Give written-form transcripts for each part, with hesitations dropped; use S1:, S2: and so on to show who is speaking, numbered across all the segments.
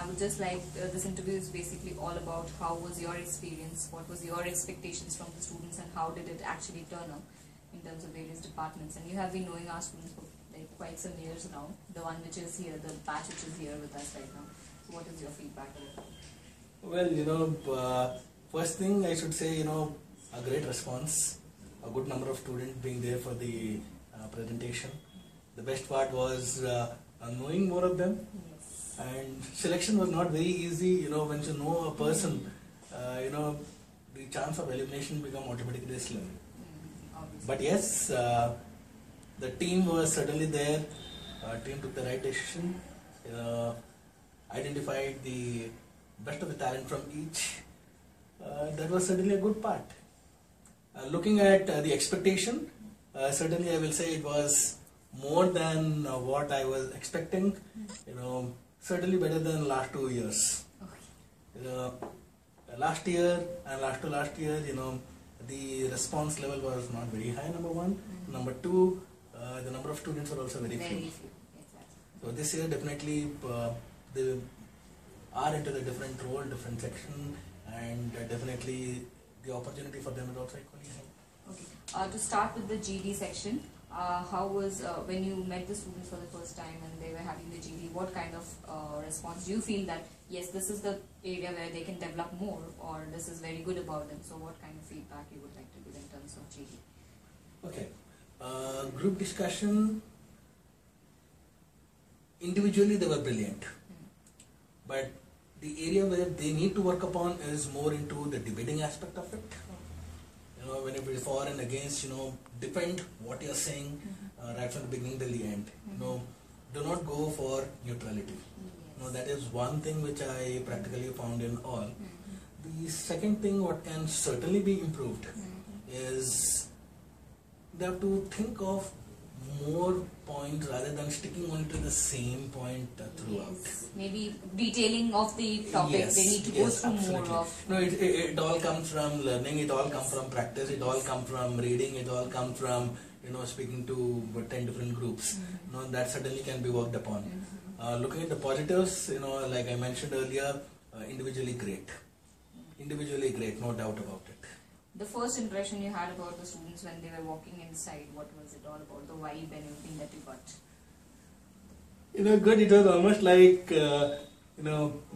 S1: I would just like, this interview is basically all about how was your experience, what was your expectations from the students, and how did it actually turn up in terms of various departments. And you have been knowing our students for like quite some years now, the one which is here, the batch which is here with us right now. So what is your feedback?
S2: Well, first thing I should say, a great response, a good number of students being there for the presentation. The best part was knowing more of them.
S1: Yes.
S2: And selection was not very easy, once you know a person, the chance of elimination become automatically slim. But yes, the team was certainly there, team took the right decision, identified the best of the talent from each. That was certainly a good part. Looking at the expectation, certainly I will say it was more than what I was expecting, certainly better than last 2 years. Last year and last to last year, the response level was not very high, number one. Number two, the number of students were also very few.
S1: Exactly.
S2: So this year definitely they are into the different role, different section, and definitely the opportunity for them is also equally high.
S1: Okay. To start with the GD section, how was, when you met the students for the first time and they were having the GD, what kind of response? Do you feel that, yes, this is the area where they can develop more, or this is very good about them? So what kind of feedback you would like to give in terms of GD?
S2: Okay. Group discussion, individually they were brilliant. But the area where they need to work upon is more into the debating aspect of it. When it is for and against, defend what you are saying right from the beginning till the end. Do not go for neutrality. That is one thing which I practically found in all. The second thing what can certainly be improved is they have to think of more points rather than sticking on to the same point throughout.
S1: Yes. Maybe detailing of the topic,
S2: Yes,
S1: they need to go through
S2: absolutely.
S1: more of.
S2: No, it all comes from learning, it all comes from practice, it all comes from reading, it all comes from speaking to 10 different groups. That certainly can be worked upon. Looking at the positives, like I mentioned earlier, individually great. Individually great, no doubt about it.
S1: The first impression you had about the students when they were walking inside, what was it all about, the vibe and everything that you got?
S2: Good, it was almost like,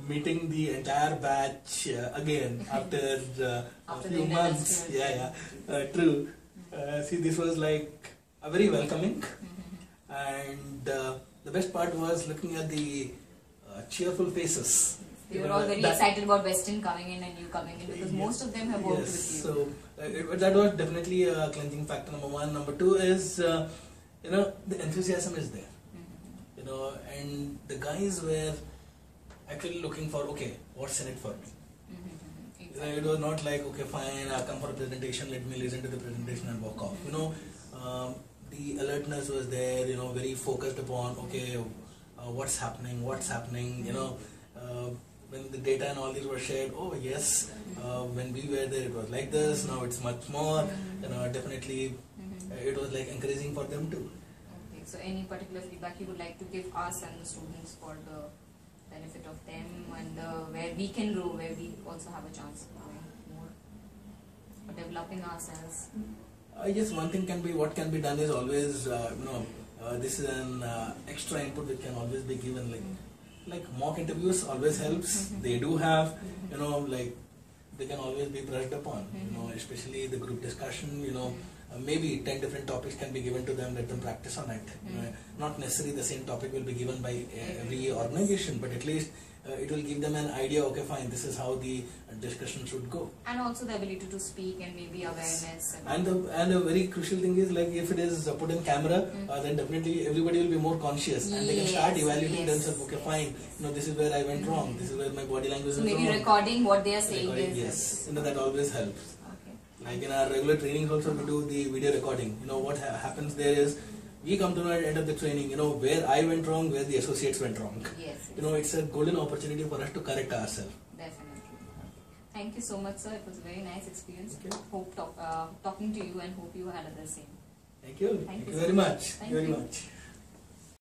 S2: meeting the entire batch again after a few months. True. See, this was like a very welcoming, and the best part was looking at the cheerful faces.
S1: They were all very excited about Western coming in and you coming in, because most of them have worked with you.
S2: So that was definitely a cleansing factor, number one. Number two is, the enthusiasm is there. And the guys were actually looking for, okay, what's in it for me?
S1: Exactly.
S2: It was not like, okay, fine, I'll come for a presentation, let me listen to the presentation and walk off. The alertness was there, very focused upon, okay, what's happening, when the data and all these were shared, oh yes, when we were there it was like this, now it's much more, definitely it was like encouraging for them too.
S1: Okay, so any particular feedback you would like to give us and the students for the benefit of them, and where we can grow, where we also have a chance of growing more, or developing ourselves?
S2: I guess one thing what can be done is always, this is an extra input which can always be given, like mock interviews always helps. They do have, they can always be brushed upon, especially the group discussion, maybe 10 different topics can be given to them, let them practice on it. Not necessarily the same topic will be given by every organization, but at least it will give them an idea, okay fine, this is how the discussion should go.
S1: And also the ability to speak and maybe awareness.
S2: And a very crucial thing is, like, if it is put in camera, then definitely everybody will be more conscious and they can start evaluating themselves, okay fine, this is where I went wrong, this is where my body language is wrong.
S1: Maybe recording what they are saying
S2: yes, that always helps. Like in our regular trainings also we do the video recording. What happens there is, we come to the end of the training, where I went wrong, where the associates went wrong.
S1: Yes.
S2: It's a golden opportunity for us to correct ourselves.
S1: Definitely. Thank you so much, sir. It was a very nice experience.
S2: Okay.
S1: Hope talking to you, and hope you had the same.
S2: Thank you.
S1: Thank you
S2: very much.
S1: Thank
S2: Very
S1: you.
S2: much.